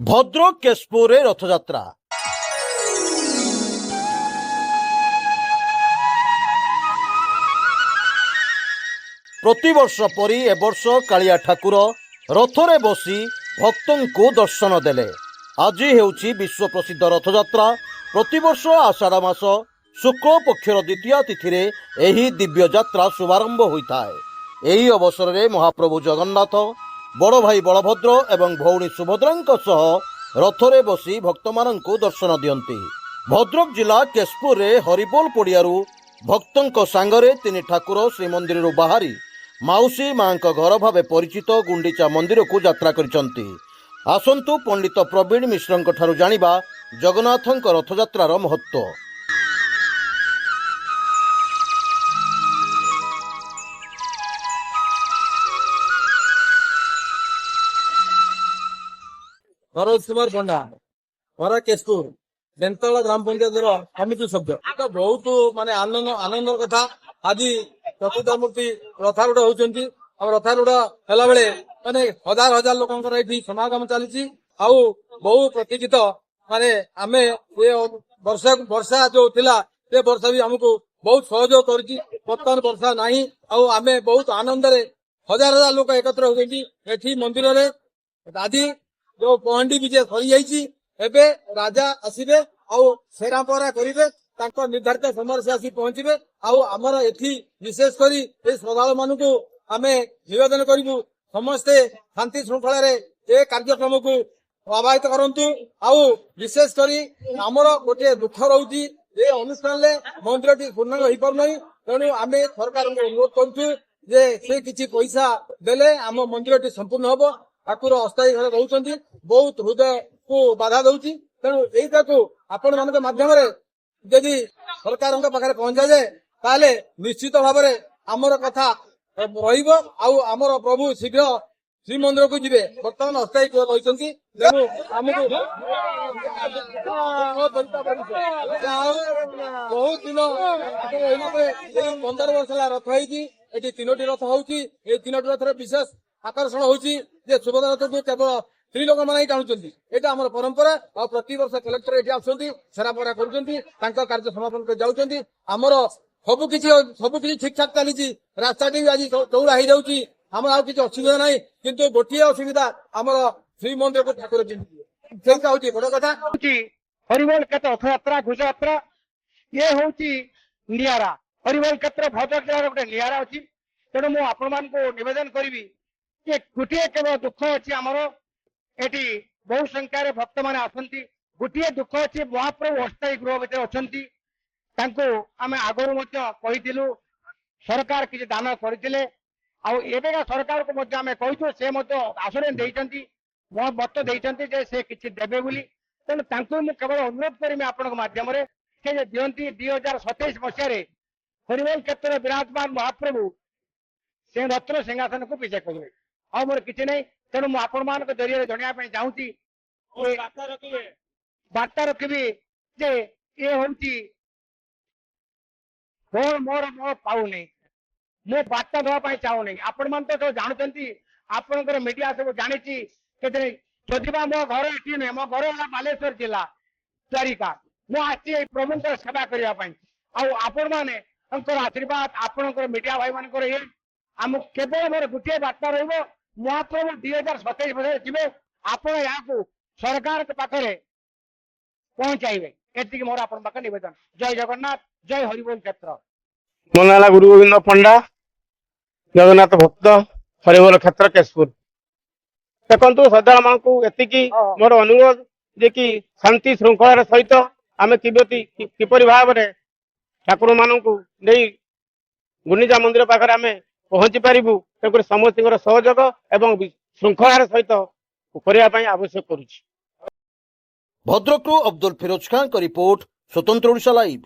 ভদ্রক কেশপুরে রথযাত্রা प्रतिवर्ष परी ए वर्ष कालिया ठाकुर रथरे बसी भक्तों दर्शन देले। आज हेउछि विश्व प्रसिद्ध रथयात्रा। प्रतिवर्ष आषाढ़ मास शुक्ल पक्षर द्वितीय तिथि रे एही दिव्य यात्रा शुभारंभ होता है। एही अवसर में महाप्रभु जगन्नाथ बड़ भाई बलभद्र एवं भौणी सुभद्रांक सह रथरे बसी भक्तमानंकु दर्शन दियंती। भद्रक जिला केशपुर रे हरिबोल पड़ियारू भक्तों सांगरे तीन ठाकुर श्रीमंदिर बाहरी माउसी मां घर भावे परिचित गुंडीचा मंदिर को यात्रा करिसंती। आसंतु पंडित प्रवीण मिश्र ठारू जानिबा जगन्नाथଙ୍କ रथयात्रार महत्व। मनोज कुमार पंडा मरा केशपुर बेंतला ग्राम पंचायत कमिटी सभ्य। बहुत माने आनंद कथा। आज चतुर्धामूर्ति रथारूढ़ होती रथारूढ़ है बेले माने हजार हजार लोक ये समागम चली बहु प्रतीक्षित माने आमे ये वर्षा जो थिला ये वर्षा भी हमको बहुत सहयोग करुच्ची। बर्तमान वर्षा नहीं आमे बहुत आनंद हजार हजार लोक एकत्र होती मंदिर में। आज जो पहंडी विजय सरी जाइए एबे राजा आसबे सेरा पहरा करेंगे निर्धारित समय से आसी पहुंचे। आमर एठी विशेष करी श्रद्धालु मान को आम निवेदन करूँ समस्ते शांति श्रृंखला ये कार्यक्रम को प्रभावित करंतु। विशेष करी आमर गोटे दुख रोची ये अनुष्ठान मंदिर टी पूर्ण हो पारना। तेणु आम सरकार को अनुरोध करूँ से किसी पैसा देले आम मंदिर टी संपूर्ण हम। ठाकुर अस्थायी घर रोचंती बहुत हृदय को बाधा दौची। तेणु यहीटा को आपण मान माध्यम यदि सरकार पाखे पहुंचा जाए ताले निश्चित भाव में आमर कथा रमर प्रभु शीघ्र श्रीमंदिर को जीवे। बर्तमान अस्थायी रही बहुत दिन 15 वर्ष रथ होती तीनोटी रथ होती तीनोटी रथ विशेष आकर्षण होची सुभद्रा रथ को केवल स्त्री लोक मैंने टाणुंट। यहाँ आम परंपरा और प्रति वर्ष कलेक्टर ये आसुँच सेरापरा कर कार्य समापन कर जाऊँच। आमर सबकि ठीक ठाक चली रास्ता भी आज चौड़ा हो जाऊँगी आम आ किसी असुविधा ना किंतु गोटे असुविधा आमर श्रीमंदिर को ठाकुर चिंता हूँ बड़ कथा हरिबोल क्षेत्र रथयात्रा घोषयात्रा ये हूँ निरा हरिबोल क्षेत्र भद्रक जिलार गोटे निरा अच्छी। तेणु मुझे आपण मान निवेदन करी गोटे केवल दुख अच्छी आमर एटी बहु संख्यार भक्त मैंने आसती। गोटे दुख अच्छी महाप्रभु अस्थायी गृह भितर अच्छा आम आगु कहीलु सरकार किसी दान करते एवेका सरकार को आम कहूँ से आश्वासन देती मत देते से किसी देवे बोली। तेणु मुझे केवल अनुरोध करी आपण मध्यम से दिखती 2027 मसीह हरिबोल क्षेत्र विराजमान महाप्रभु से रत्न सिंहासन को विजय करेंगे और मोर किसी नहीं। तेणु मुझे आपण मान जरिए जनवाई चाहूँगी बार्ता रखी जे ये हूँ मोर मोर पाऊनी मु बार्ता देवाई चाहूनी। आपण मान तो जानते आपंकर मीडिया सब जानी जदि मो घर ये नुहे मो घर है बालेश्वर जिला द्वारिका मुझे प्रभु सेवा करने आपण मैंने आशीर्वाद आपंकर मीडिया भाई मान ये आम केवल मोर गोटे बार्ता रही महाप्रभु 2027 मसीह जी आप सरकार के पाखे पहुंचाइबे एति मोर आपण पाखे निवेदन। जय जगन्नाथ जय हरिबोल क्षेत्र। मोनाला गुरु गोविंद पंडा जगन्नाथ भक्त हरिबोल क्षेत्र केशपुर। देखु श्रद्धा मान को एति मोर अनुरोध जे कि शांति श्रृंखलार सहित आम किपरि भाव में ठाकुर मान गुंडीचा मंदिर पाखे आम पहुंची पारू तेणुक समस्त सहयोग एवं श्रृंखलार सहित करने आवश्यक करुच्ची। भद्रक अब्दुल फिरोज खान का रिपोर्ट स्वतंत्र ओडिशा लाइव।